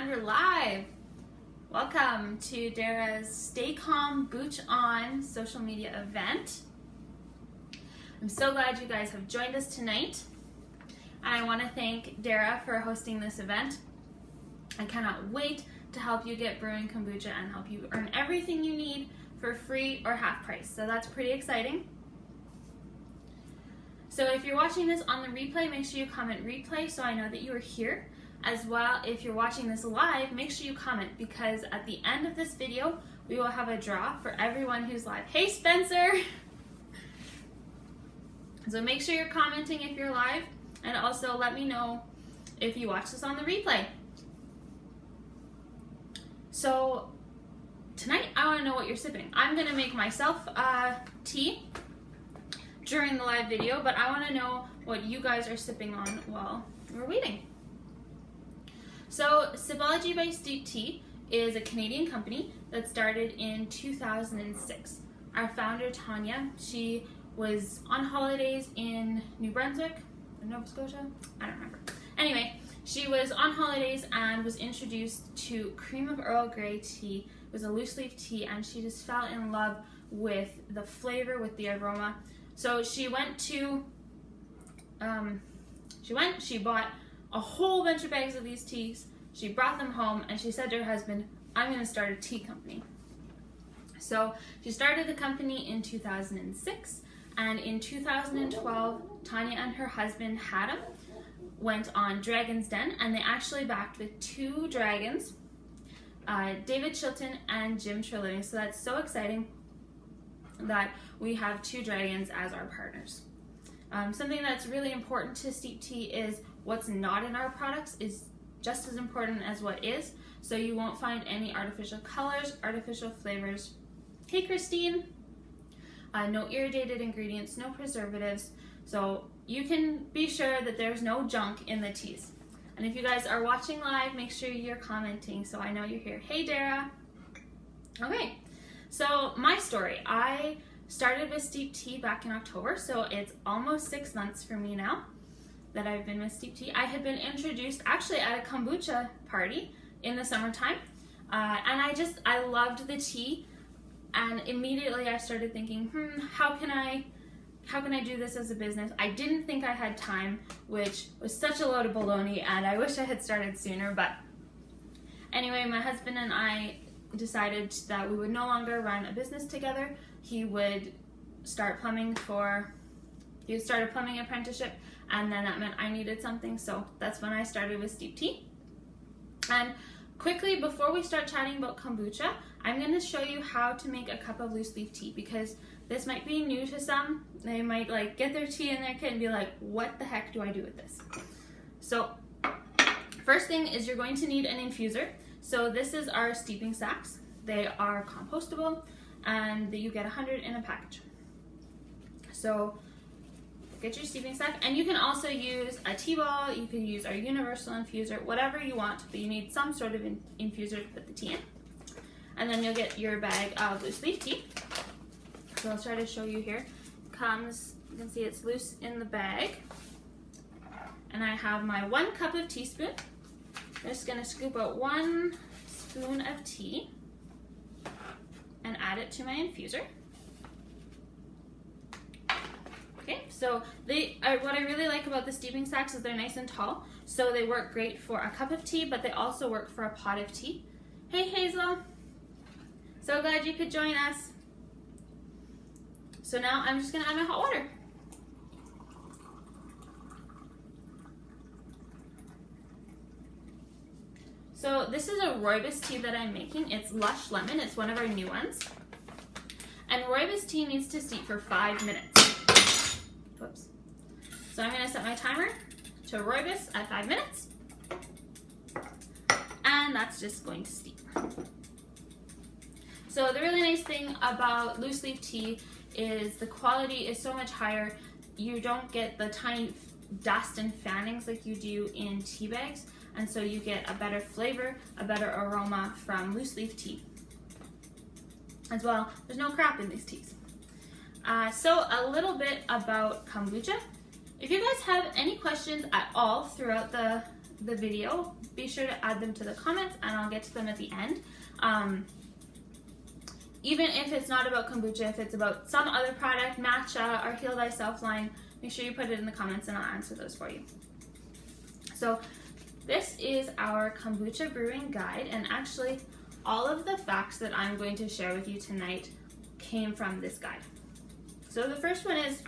and we're live. Welcome to Dara's Stay Calm Booch On social media event. I'm so glad you guys have joined us tonight. I want to thank Dara for hosting this event. I cannot wait to help you get brewing kombucha and help you earn everything you need for free or half price. So that's pretty exciting. So if you're watching this on the replay, make sure you comment replay so I know that you are here. As well, if you're watching this live, make sure you comment because at the end of this video, we will have a draw for everyone who's live. Hey Spencer! So make sure you're commenting if you're live and also let me know if you watch this on the replay. So tonight I want to know what you're sipping. I'm going to make myself tea during the live video, but I want to know what you guys are sipping on while we're waiting. So Sipology by Steep Tea is a Canadian company that started in 2006. Our founder, Tanya, she was on holidays in New Brunswick or Nova Scotia, I don't remember. Anyway, she was on holidays and was introduced to cream of Earl Grey tea. It was a loose leaf tea and she just fell in love with the flavor, with the aroma. So she went to, she bought a whole bunch of bags of these teas. She brought them home and she said to her husband, I'm going to start a tea company. So she started the company in 2006 and in 2012, Tanya and her husband, Adam, went on Dragon's Den and they actually backed with two dragons, David Chilton and Jim Treliving. So that's so exciting that we have two dragons as our partners. Something that's really important to Steep Tea is what's not in our products is just as important as what is. So you won't find any artificial colors, artificial flavors. Hey Christine! No irradiated ingredients, no preservatives. So you can be sure that there's no junk in the teas. And if you guys are watching live, make sure you're commenting so I know you're here. Hey Dara! Okay. So my story, I started with Steep Tea back in October, so it's almost 6 months for me now that I've been with Steep Tea. I had been introduced actually at a kombucha party in the summertime, and I loved the tea, and immediately I started thinking, how can I do this as a business? I didn't think I had time, which was such a load of baloney, and I wish I had started sooner, but anyway, my husband and I decided that we would no longer run a business together. He would start a plumbing apprenticeship, and then that meant I needed something, so that's when I started with Steep Tea. And quickly, before we start chatting about kombucha, I'm going to show you how to make a cup of loose leaf tea, because this might be new to some. They might get their tea in their kit and be like, what the heck do I do with this? So first thing is you're going to need an infuser. So this is our steeping sacks. They are compostable and you get 100 in a package. So get your steeping sack, and you can also use a tea ball, you can use our universal infuser, whatever you want, but you need some sort of infuser to put the tea in. And then you'll get your bag of loose leaf tea. So I'll try to show you here. Comes, you can see it's loose in the bag. And I have my 1 cup of teaspoon. I'm just going to scoop out 1 spoon of tea and add it to my infuser. Okay, so what I really like about the steeping sacks is they're nice and tall, so they work great for a cup of tea, but they also work for a pot of tea. Hey Hazel! So glad you could join us. So now I'm just going to add my hot water. So this is a rooibos tea that I'm making. It's Lush Lemon. It's one of our new ones. And rooibos tea needs to steep for 5 minutes. Whoops. So I'm going to set my timer to rooibos at 5 minutes. And that's just going to steep. So the really nice thing about loose leaf tea is the quality is so much higher. You don't get the tiny dust and fannings like you do in tea bags. And so you get a better flavor, a better aroma from loose leaf tea. As well, there's no crap in these teas. So a little bit about kombucha. If you guys have any questions at all throughout the the video, be sure to add them to the comments and I'll get to them at the end. Even if it's not about kombucha, if it's about some other product, matcha, or Heal Thyself line, make sure you put it in the comments and I'll answer those for you. So this is our kombucha brewing guide, and actually all of the facts that I'm going to share with you tonight came from this guide. So the first one is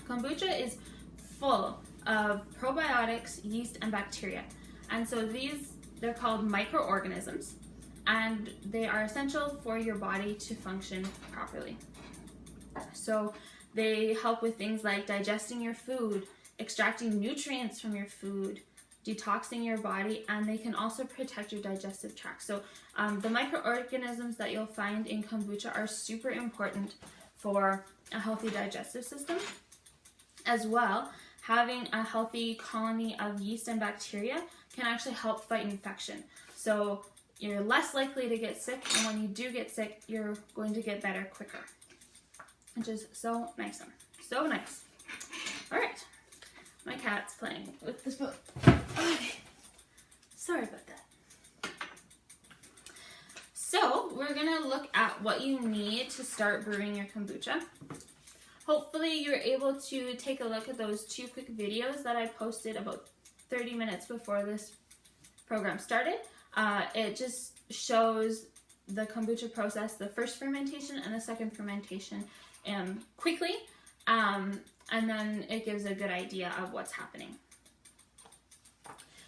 kombucha is full of probiotics, yeast, and bacteria. And so they're called microorganisms, and they are essential for your body to function properly. So they help with things like digesting your food, extracting nutrients from your food, detoxing your body, and they can also protect your digestive tract. So the microorganisms that you'll find in kombucha are super important for a healthy digestive system. As well, having a healthy colony of yeast and bacteria can actually help fight infection. So you're less likely to get sick, and when you do get sick, you're going to get better quicker, which is so nice. So nice. All right, my cat's playing with the spoon. Okay, sorry about that. So we're gonna look at what you need to start brewing your kombucha. Hopefully you're able to take a look at those 2 quick videos that I posted about 30 minutes before this program started. It just shows the kombucha process, the first fermentation and the second fermentation quickly, and then it gives a good idea of what's happening.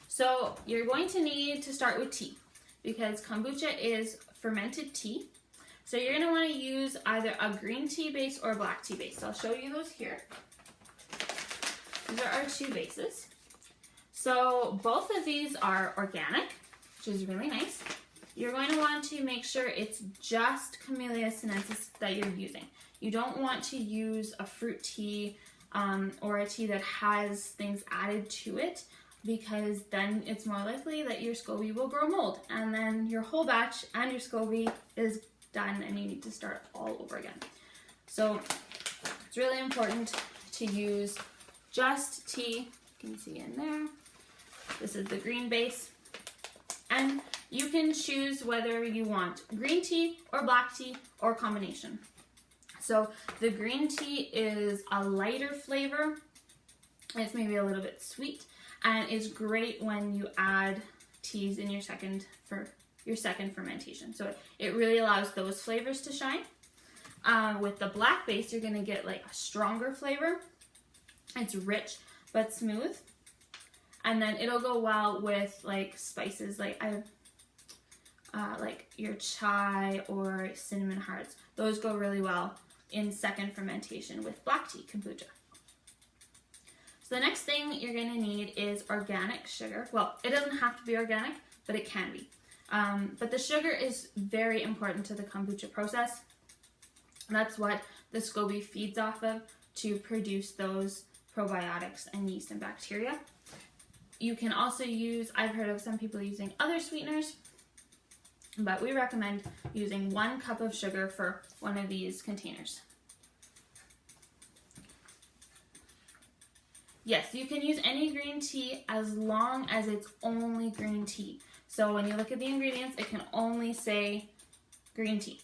So you're going to need to start with tea, because kombucha is fermented tea. So you're going to want to use either a green tea base or a black tea base. So I'll show you those here. These are our 2 bases. So both of these are organic, which is really nice. You're going to want to make sure it's just Camellia sinensis that you're using. You don't want to use a fruit tea or a tea that has things added to it, because then it's more likely that your SCOBY will grow mold, and then your whole batch and your SCOBY is done and you need to start all over again. So it's really important to use just tea. You can see in there. This is the green base. And you can choose whether you want green tea or black tea or combination. So the green tea is a lighter flavor. It's maybe a little bit sweet, and it's great when you add teas in your second fermentation. So it really allows those flavors to shine. With the black base, you're gonna get like a stronger flavor. It's rich but smooth. And then it'll go well with like spices like your chai or cinnamon hearts. Those go really well in second fermentation with black tea kombucha. So the next thing you're going to need is organic sugar. Well, it doesn't have to be organic, but it can be. But the sugar is very important to the kombucha process. That's what the SCOBY feeds off of to produce those probiotics and yeast and bacteria. You can also use, I've heard of some people using other sweeteners, but we recommend using 1 cup of sugar for one of these containers. Yes, you can use any green tea as long as it's only green tea. So when you look at the ingredients, it can only say green tea.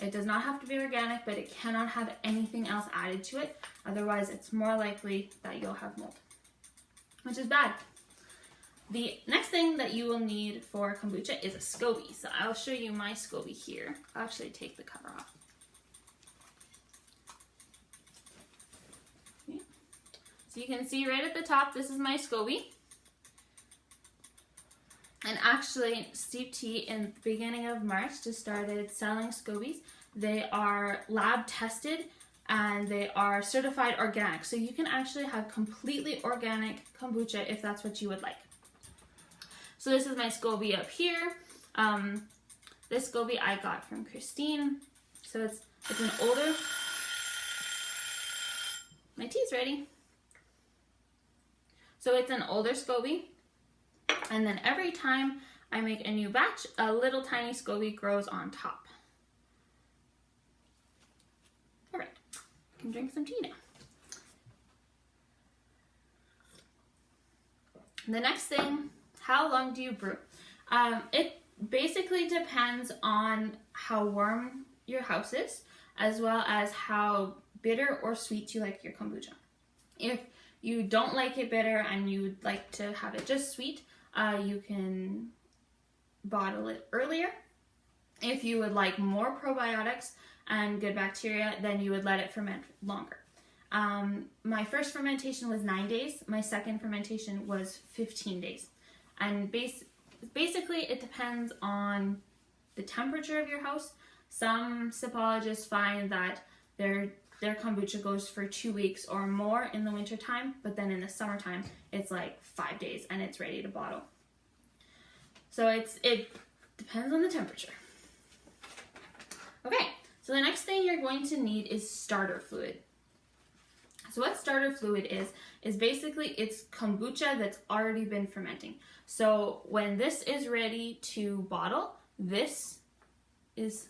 It does not have to be organic, but it cannot have anything else added to it. Otherwise, it's more likely that you'll have mold, which is bad. The next thing that you will need for kombucha is a SCOBY. So I'll show you my SCOBY here. I'll actually take the cover off. Okay. So you can see right at the top, this is my SCOBY. And actually, Steep Tea in the beginning of March just started selling SCOBYs. They are lab tested and they are certified organic. So you can actually have completely organic kombucha if that's what you would like. So this is my SCOBY up here. This SCOBY I got from Christine. So it's an older. My tea's ready. So it's an older SCOBY. And then every time I make a new batch, a little tiny SCOBY grows on top. All right, I can drink some tea now. The next thing How long do you brew? It basically depends on how warm your house is, as well as how bitter or sweet you like your kombucha. If you don't like it bitter and you'd like to have it just sweet, you can bottle it earlier. If you would like more probiotics and good bacteria, then you would let it ferment longer. My first fermentation was 9 days. My second fermentation was 15 days. And basically it depends on the temperature of your house. Some sipologists find that their kombucha goes for 2 weeks or more in the winter time, but then in the summertime it's like 5 days and it's ready to bottle. So it depends on the temperature. Okay, so the next thing you're going to need is starter fluid. So what starter fluid is basically it's kombucha that's already been fermenting. So when this is ready to bottle, this is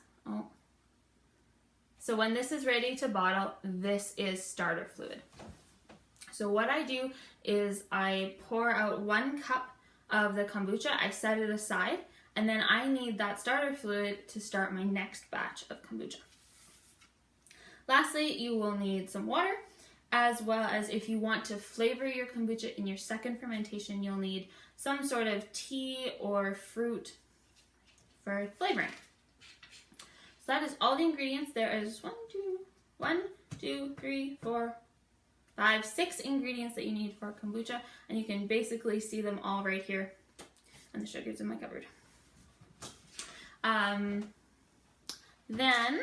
starter fluid. So what I do is I pour out 1 cup of the kombucha, I set it aside, and then I need that starter fluid to start my next batch of kombucha. Lastly, you will need some water, as well as if you want to flavor your kombucha in your second fermentation, you'll need some sort of tea or fruit for flavoring. So that is all the ingredients. There is 6 ingredients that you need for kombucha, and you can basically see them all right here, and the sugar's in my cupboard. Then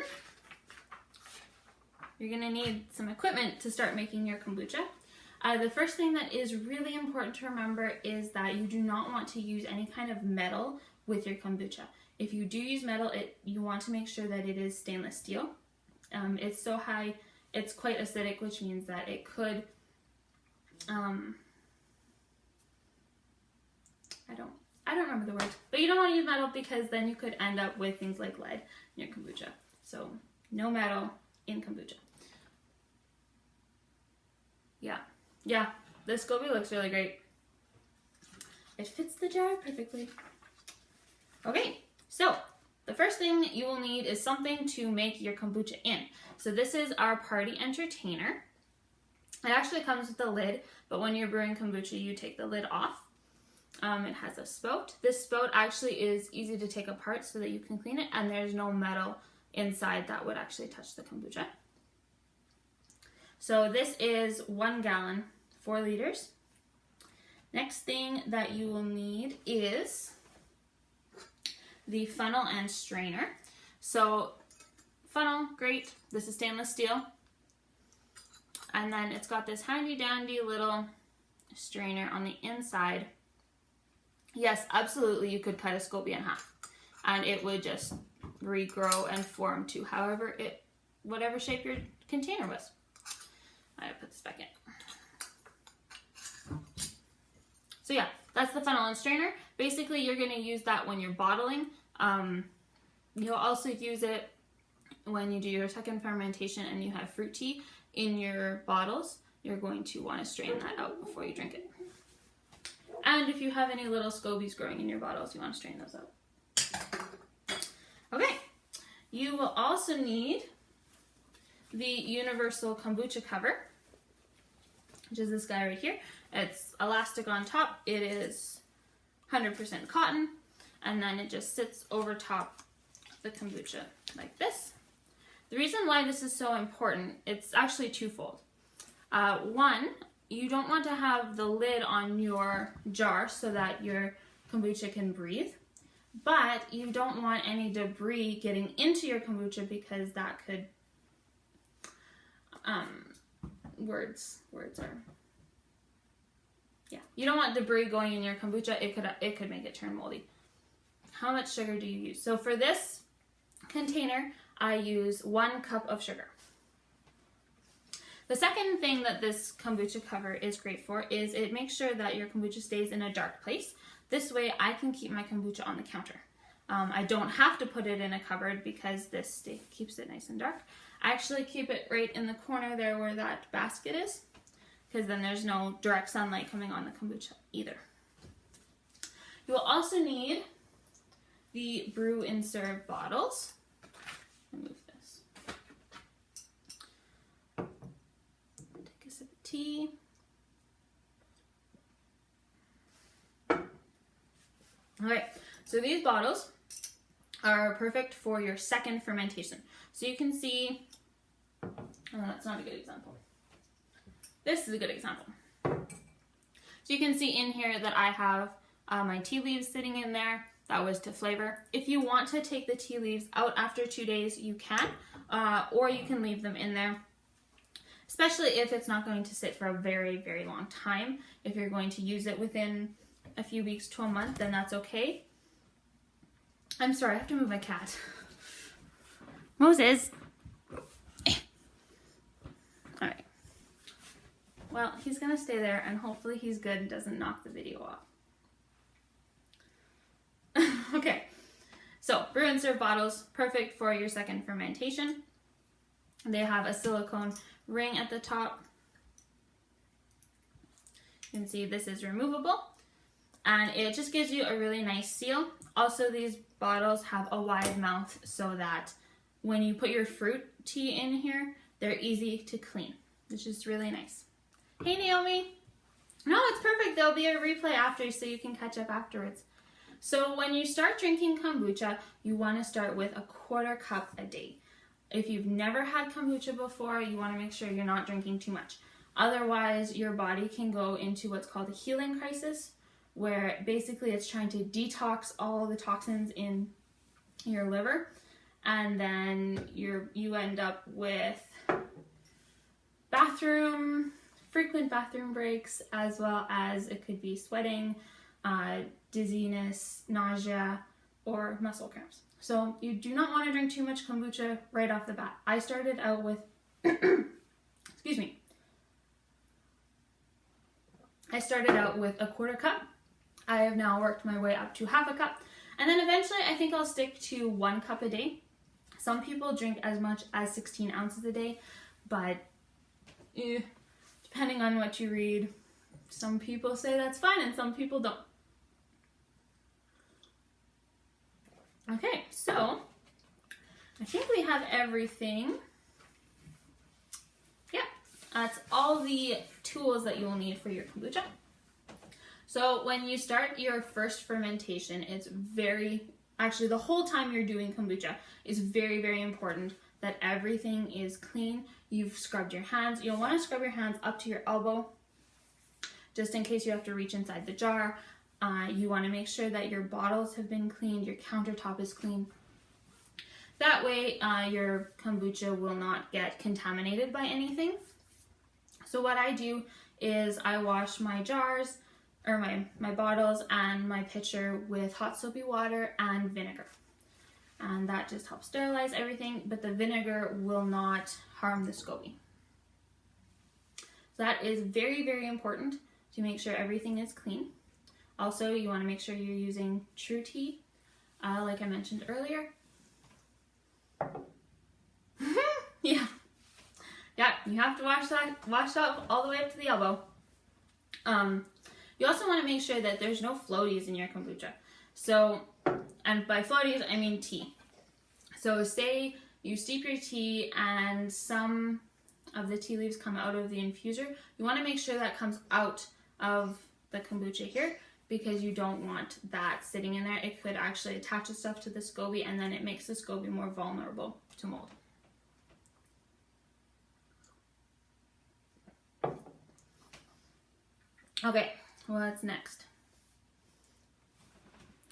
you're going to need some equipment to start making your kombucha. The first thing that is really important to remember is that you do not want to use any kind of metal with your kombucha. If you do use metal, you want to make sure that it is stainless steel. It's so high, it's quite acidic, which means that it could, I don't remember the word, but you don't want to use metal because then you could end up with things like lead in your kombucha. So no metal in kombucha. Yeah, this SCOBY looks really great. It fits the jar perfectly. Okay, so the first thing you will need is something to make your kombucha in. So this is our party entertainer. It actually comes with a lid, but when you're brewing kombucha, you take the lid off. It has a spout. This spout actually is easy to take apart so that you can clean it, and there's no metal inside that would actually touch the kombucha. So this is 1 gallon, 4 liters. Next thing that you will need is the funnel and strainer. So funnel, great. This is stainless steel. And then it's got this handy dandy little strainer on the inside. Yes, absolutely, you could cut a SCOBY in half and it would just regrow and form to whatever shape your container was. I gotta put this back in. So yeah, that's the funnel and strainer. Basically, you're gonna use that when you're bottling. You'll also use it when you do your second fermentation and you have fruit tea in your bottles. You're going to want to strain that out before you drink it. And if you have any little SCOBYs growing in your bottles, you want to strain those out. Okay, you will also need the universal kombucha cover, which is this guy right here. It's elastic on top. It is 100% cotton, and then it just sits over top the kombucha like this. The reason why this is so important, it's actually twofold. One, you don't want to have the lid on your jar so that your kombucha can breathe, but you don't want any debris getting into your kombucha because that could, you don't want debris going in your kombucha. It could make it turn moldy. How much sugar do you use? So for this container, I use 1 cup of sugar. The second thing that this kombucha cover is great for is it makes sure that your kombucha stays in a dark place. This way I can keep my kombucha on the counter. I don't have to put it in a cupboard because this keeps it nice and dark. I actually keep it right in the corner there where that basket is, because then there's no direct sunlight coming on the kombucha either. You will also need the brew and serve bottles. I'll move this. Take a sip of tea. Alright, so these bottles are perfect for your second fermentation. So you can see, oh, that's not a good example. This is a good example. So you can see in here that I have my tea leaves sitting in there. That was to flavor. If you want to take the tea leaves out after 2 days, you can, or you can leave them in there, especially if it's not going to sit for a very, very long time. If you're going to use it within a few weeks to a month, then that's okay. I'm sorry, I have to move my cat. Moses. Alright. Well, he's gonna stay there and hopefully he's good and doesn't knock the video off. Okay, so brew and serve bottles, perfect for your second fermentation. They have a silicone ring at the top. You can see this is removable and it just gives you a really nice seal. Also, these bottles have a wide mouth so that when you put your fruit tea in here, they're easy to clean, which is really nice. Hey Naomi! No, it's perfect. There'll be a replay after so you can catch up afterwards. So when you start drinking kombucha, you want to start with a 1/4 cup a day. If you've never had kombucha before, you want to make sure you're not drinking too much. Otherwise, your body can go into what's called a healing crisis, where basically it's trying to detox all the toxins in your liver, and then you end up with frequent bathroom breaks, as well as it could be sweating, dizziness, nausea, or muscle cramps. So you do not want to drink too much kombucha right off the bat. I started out with, excuse me. I started out with a 1/4 cup. I have now worked my way up to 1/2 cup. And then eventually I think I'll stick to 1 cup a day. Some people drink as much as 16 ounces a day, but depending on what you read, some people say that's fine and some people don't. Okay, so I think we have everything. Yeah, that's all the tools that you'll need for your kombucha. So when you start your first fermentation, actually the whole time you're doing kombucha is very, very important that everything is clean. You've scrubbed your hands. You'll want to scrub your hands up to your elbow, just in case you have to reach inside the jar. You want to make sure that your bottles have been cleaned, your countertop is clean. That way your kombucha will not get contaminated by anything. So what I do is I wash my jars, or my bottles and my pitcher with hot soapy water and vinegar. And that just helps sterilize everything, but the vinegar will not harm the SCOBY. So that is very, very important to make sure everything is clean. Also, you want to make sure you're using true tea, like I mentioned earlier. Yeah, you have to wash that all the way up to the elbow. You also want to make sure that there's no floaties in your kombucha. So, and by floaties, I mean tea. So say you steep your tea and some of the tea leaves come out of the infuser. You want to make sure that comes out of the kombucha here, because you don't want that sitting in there. It could actually attach itself to the SCOBY and then it makes the SCOBY more vulnerable to mold. Okay, what's next?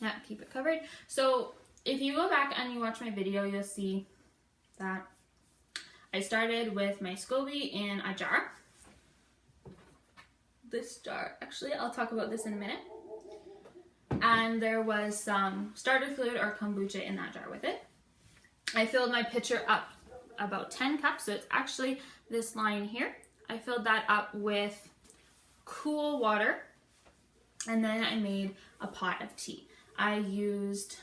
Yeah, keep it covered. So if you go back and you watch my video, you'll see that I started with my SCOBY in a jar. This jar, actually, I'll talk about this in a minute. And there was some starter fluid or kombucha in that jar with it. I filled my pitcher up about 10 cups, so it's actually this line here. I filled that up with cool water, and then I made a pot of tea. I used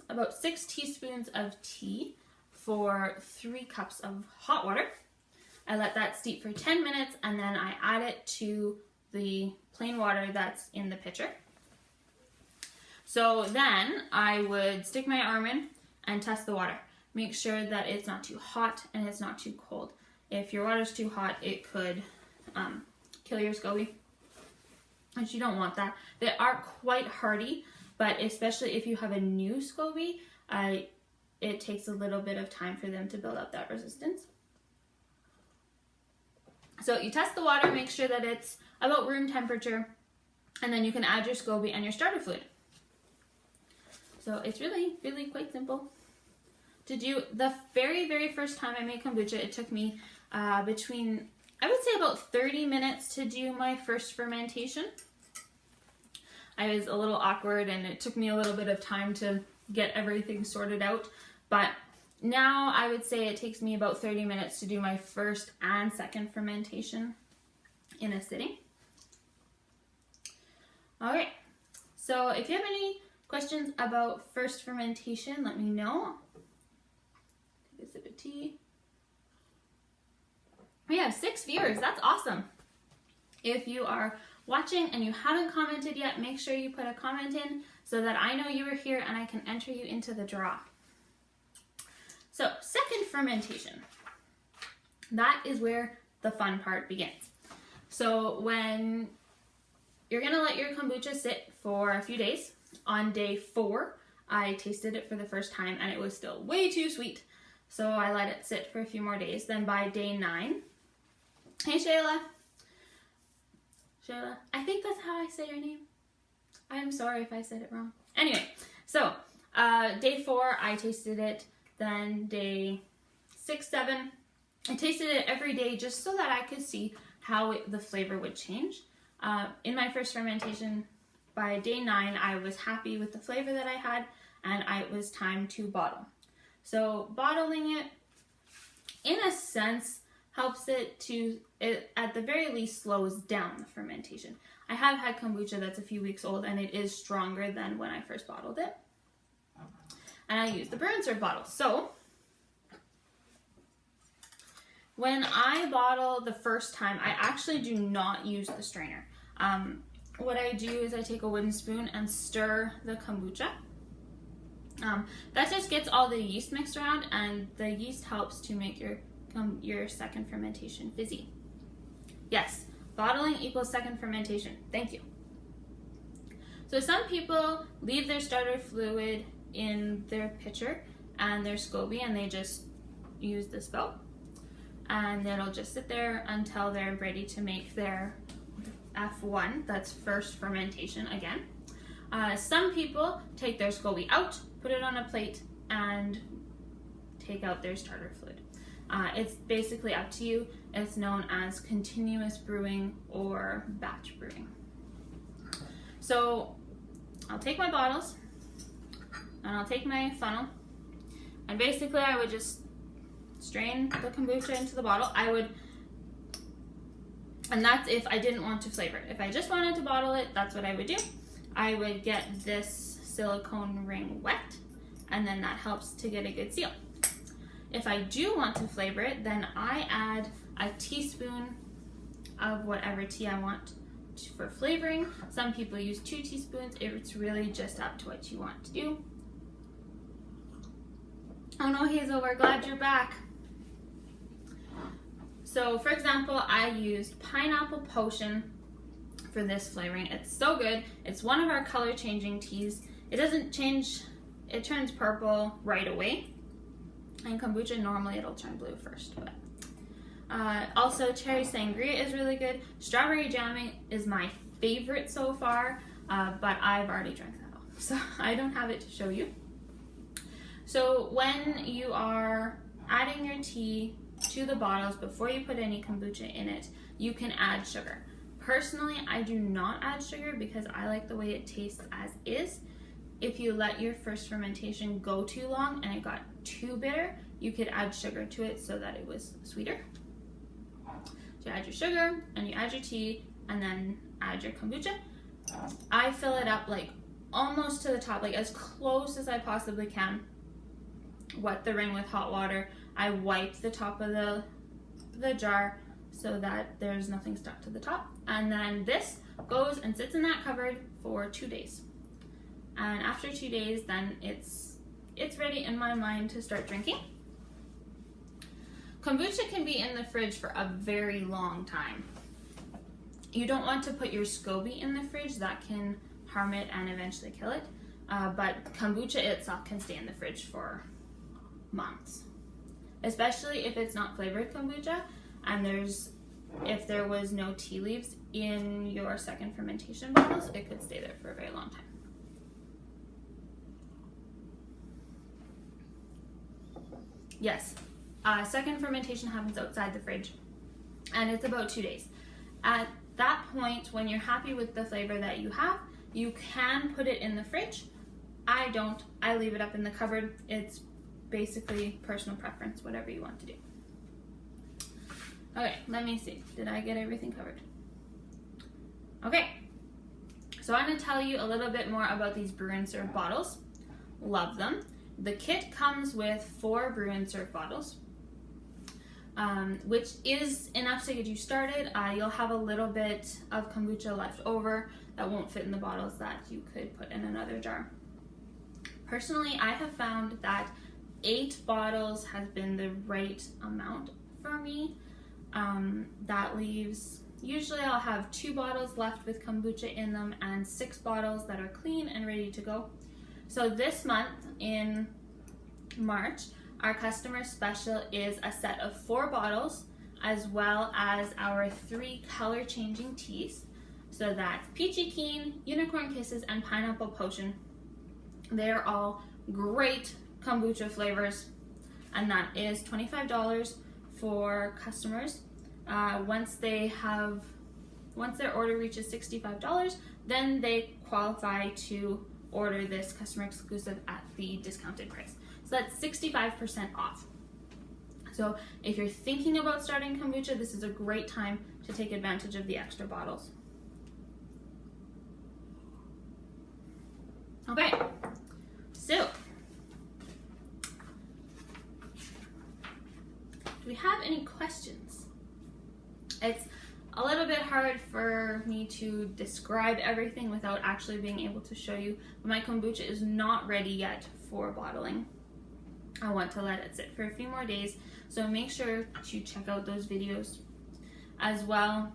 about 6 teaspoons of tea for 3 cups of hot water. I let that steep for 10 minutes, and then I add it to the plain water that's in the pitcher. So then I would stick my arm in and test the water. Make sure that it's not too hot and it's not too cold. If your water's too hot, it could kill your SCOBY, and you don't want that. They are quite hardy, but especially if you have a new SCOBY, it takes a little bit of time for them to build up that resistance. So you test the water, make sure that it's about room temperature, and then you can add your SCOBY and your starter fluid. So it's really, really quite simple to do. The very, very first time I made kombucha, it took me between, I would say, about 30 minutes to do my first fermentation. I was a little awkward and it took me a little bit of time to get everything sorted out. But now I would say it takes me about 30 minutes to do my first and second fermentation in a sitting. All right, so if you have any questions about first fermentation, let me know. Take a sip of tea. We have 6 viewers. That's awesome. If you are watching and you haven't commented yet, make sure you put a comment in so that I know you are here and I can enter you into the draw. So, second fermentation. That is where the fun part begins. So when you're gonna let your kombucha sit for a few days, on day 4, I tasted it for the first time and it was still way too sweet. So I let it sit for a few more days. Then by day 9, hey Shayla. Shayla, I think that's how I say your name. I'm sorry if I said it wrong. Anyway, so day 4, I tasted it. Then day 6, 7, I tasted it every day just so that I could see how the flavor would change. In my first fermentation, by day 9, I was happy with the flavor that I had, and it was time to bottle. So bottling it, in a sense, helps it to, at the very least, slows down the fermentation. I have had kombucha that's a few weeks old, and it is stronger than when I first bottled it. And I use the brew and serve bottle. So when I bottle the first time, I actually do not use the strainer. What I do is I take a wooden spoon and stir the kombucha. That just gets all the yeast mixed around, and the yeast helps to make your second fermentation fizzy. Yes, bottling equals second fermentation. Thank you. So some people leave their starter fluid in their pitcher and their SCOBY, and they just use the spout, and it'll just sit there until they're ready to make their F1, that's first fermentation again. Some people take their SCOBY out, put it on a plate, and take out their starter fluid. It's basically up to you. It's known as continuous brewing or batch brewing. So I'll take my bottles and I'll take my funnel, and basically I would just strain the kombucha into the bottle. And that's if I didn't want to flavor it. If I just wanted to bottle it, that's what I would do. I would get this silicone ring wet, and then that helps to get a good seal. If I do want to flavor it, then I add a teaspoon of whatever tea I want for flavoring. Some people use 2 teaspoons. It's really just up to what you want to do. Oh no, Hazel, we're glad you're back. So for example, I used pineapple potion for this flavoring. It's so good. It's one of our color changing teas. It doesn't change, it turns purple right away. And kombucha, normally it'll turn blue first. But also cherry sangria is really good. Strawberry jamming is my favorite so far, but I've already drank that all, so I don't have it to show you. So when you are adding your tea to the bottles, before you put any kombucha in it, you can add sugar. Personally, I do not add sugar because I like the way it tastes as is. If you let your first fermentation go too long and it got too bitter, you could add sugar to it so that it was sweeter. So you add your sugar and you add your tea and then add your kombucha. I fill it up like almost to the top, like as close as I possibly can. Wet the ring with hot water. I wipe the top of the jar so that there's nothing stuck to the top. And then this goes and sits in that cupboard for 2 days. And after 2 days, then it's ready in my mind to start drinking. Kombucha can be in the fridge for a very long time. You don't want to put your SCOBY in the fridge, that can harm it and eventually kill it. But kombucha itself can stay in the fridge for months, especially if it's not flavored kombucha and if there was no tea leaves in your second fermentation bottles, it could stay there for a very long time. Yes, second fermentation happens outside the fridge and it's about 2 days. At that point, when you're happy with the flavor that you have, you can put it in the fridge. I don't. I leave it up in the cupboard. It's basically personal preference, whatever you want to do. Okay, let me see. Did I get everything covered? Okay, so I'm going to tell you a little bit more about these brew and serve bottles. Love them. The kit comes with 4 brew and serve bottles, which is enough to get you started. You'll have a little bit of kombucha left over that won't fit in the bottles that you could put in another jar. Personally, I have found that 8 bottles has been the right amount for me. That leaves, usually I'll have 2 bottles left with kombucha in them and 6 bottles that are clean and ready to go. So this month in March, our customer special is a set of 4 bottles as well as our 3 color changing teas. So that's Peachy Keen, Unicorn Kisses, and Pineapple Potion. They're all great kombucha flavors, and that is $25 for customers. Once their order reaches $65, then they qualify to order this customer exclusive at the discounted price. So that's 65% off. So if you're thinking about starting kombucha, this is a great time to take advantage of the extra bottles. Okay, so do we have any questions? It's a little bit hard for me to describe everything without actually being able to show you. My kombucha is not ready yet for bottling. I want to let it sit for a few more days, so make sure to check out those videos as well.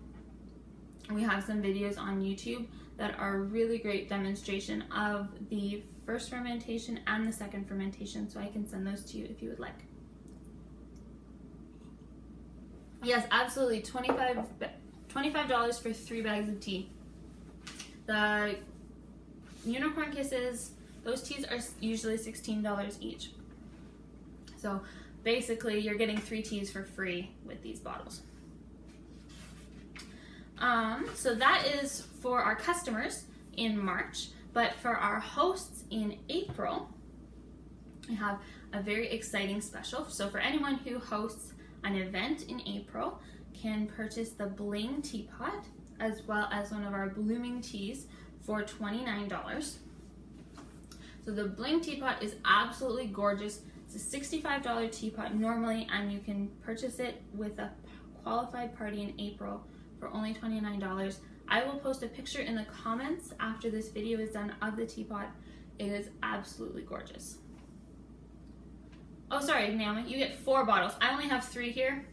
We have some videos on YouTube that are really great demonstration of the first fermentation and the second fermentation, so I can send those to you if you would like. Yes, absolutely, $25 for 3 bags of tea. The Unicorn Kisses, those teas are usually $16 each. So basically you're getting 3 teas for free with these bottles. So that is for our customers in March, but for our hosts in April, we have a very exciting special. So for anyone who hosts an event in April, can purchase the Bling Teapot as well as one of our blooming teas for $29. So the Bling Teapot is absolutely gorgeous. It's a $65 teapot normally, and you can purchase it with a qualified party in April for only $29. I will post a picture in the comments after this video is done of the teapot. It is absolutely gorgeous. Oh, sorry, Naomi, you get 4 bottles. I only have 3 here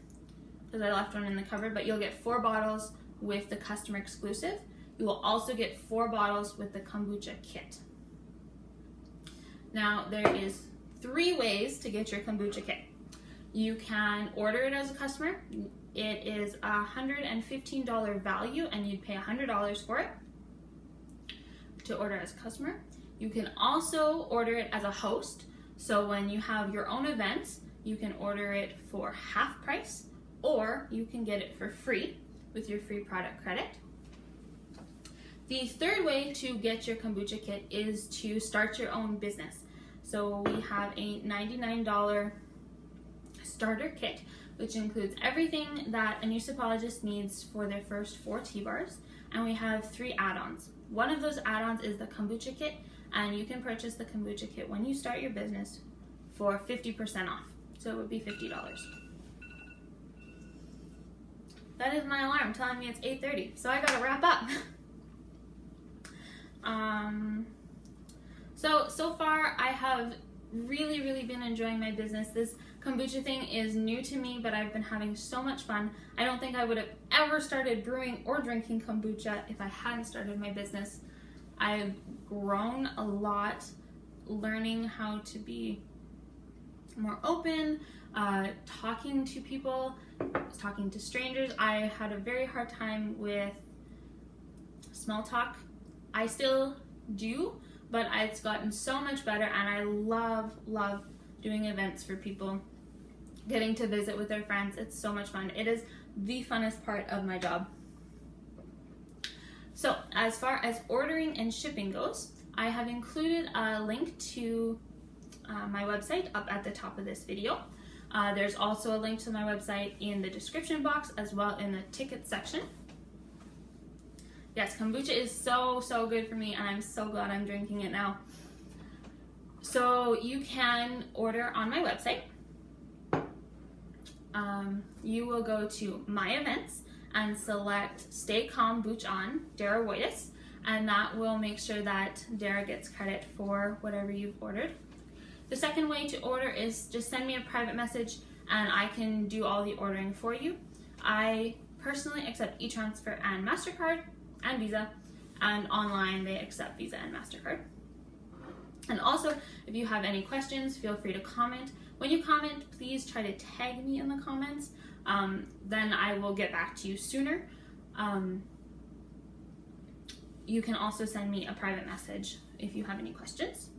because I left one in the cupboard, but you'll get 4 bottles with the customer exclusive. You will also get 4 bottles with the kombucha kit. Now, there is 3 ways to get your kombucha kit. You can order it as a customer. It is a $115 value, and you'd pay $100 for it to order as a customer. You can also order it as a host. So when you have your own events, you can order it for half price, or you can get it for free with your free product credit. The third way to get your kombucha kit is to start your own business. So we have a $99 starter kit, which includes everything that a musicologist needs for their first 4 tea bars, and we have 3 add-ons. One of those add-ons is the kombucha kit, and you can purchase the kombucha kit when you start your business for 50% off. So it would be $50. that is my alarm telling me it's 8:30, so I gotta wrap up. So far I have really been enjoying my business. This kombucha thing is new to me, but I've been having so much fun. I don't think I would have ever started brewing or drinking kombucha if I hadn't started my business. I've grown a lot, learning how to be more open, talking to people, talking to strangers. I had a very hard time with small talk. I still do, but it's gotten so much better, and I love doing events for people, getting to visit with their friends. It's so much fun. It is the funnest part of my job. So as far as ordering and shipping goes, I have included a link to my website up at the top of this video. There's also a link to my website in the description box, as well in the ticket section. Yes, kombucha is so good for me, and I'm so glad I'm drinking it now. So you can order on my website. You will go to My Events and select Stay Calm Booch On, Dara Woytas, and that will make sure that Dara gets credit for whatever you've ordered. The second way to order is just send me a private message and I can do all the ordering for you. I personally accept e-transfer and MasterCard and Visa, and online they accept Visa and MasterCard. And also, if you have any questions, feel free to comment. When you comment, please try to tag me in the comments. Then I will get back to you sooner. You can also send me a private message if you have any questions.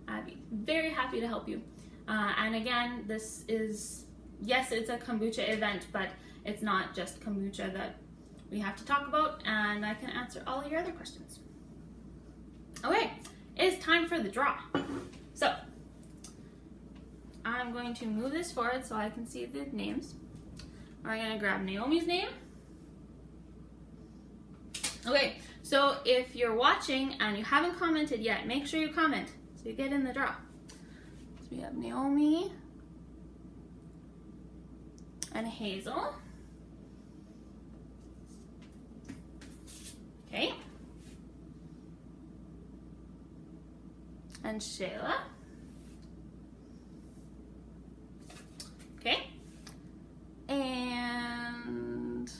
I'd be very happy to help you. And again, this is, yes, it's a kombucha event, but it's not just kombucha that we have to talk about, and I can answer all of your other questions. Okay, it's time for the draw. So I'm going to move this forward so I can see the names. We're going to grab Naomi's name. Okay, so if you're watching and you haven't commented yet, make sure you comment so you get in the draw. So we have Naomi and Hazel. Okay. And Shayla. Okay. And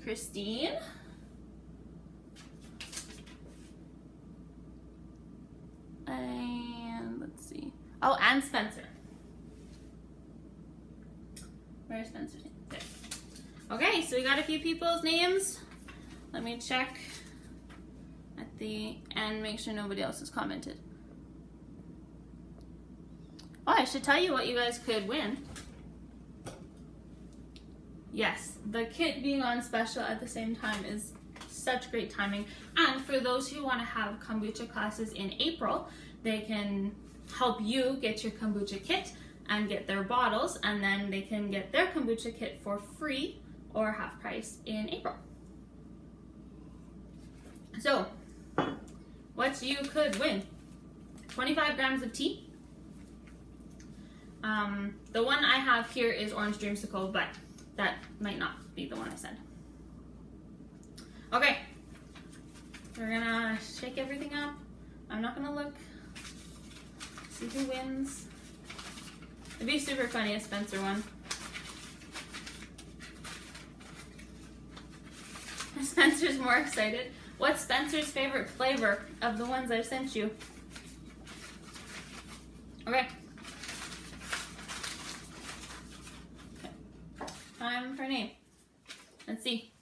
Christine. And let's see. Oh, and Spencer. Where's Spencer's name? There. Okay, so we got a few people's names. Let me check at the end, make sure nobody else has commented. Oh, I should tell you what you guys could win. Yes, the kit being on special at the same time is such great timing. And for those who want to have kombucha classes in April, they can help you get your kombucha kit and get their bottles, and then they can get their kombucha kit for free or half price in April. So, what you could win: 25 grams of tea. The one I have here is orange dreamsicle, but that might not be the one I said. Okay, we're gonna shake everything up. I'm not gonna look. See who wins. It'd be super funny if Spencer won. Spencer's more excited. What's Spencer's favorite flavor of the ones I sent you? Okay. Time for name. Let's see.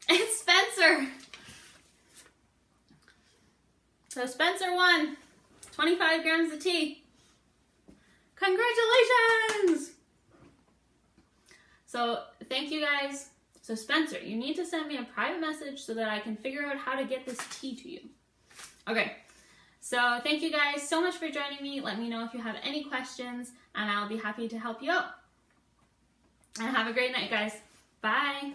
It's Spencer. So Spencer won 25 grams of tea. Congratulations! So thank you guys. So Spencer, you need to send me a private message so that I can figure out how to get this tea to you. Okay, so thank you guys so much for joining me. Let me know if you have any questions and I'll be happy to help you out. And have a great night, guys. Bye.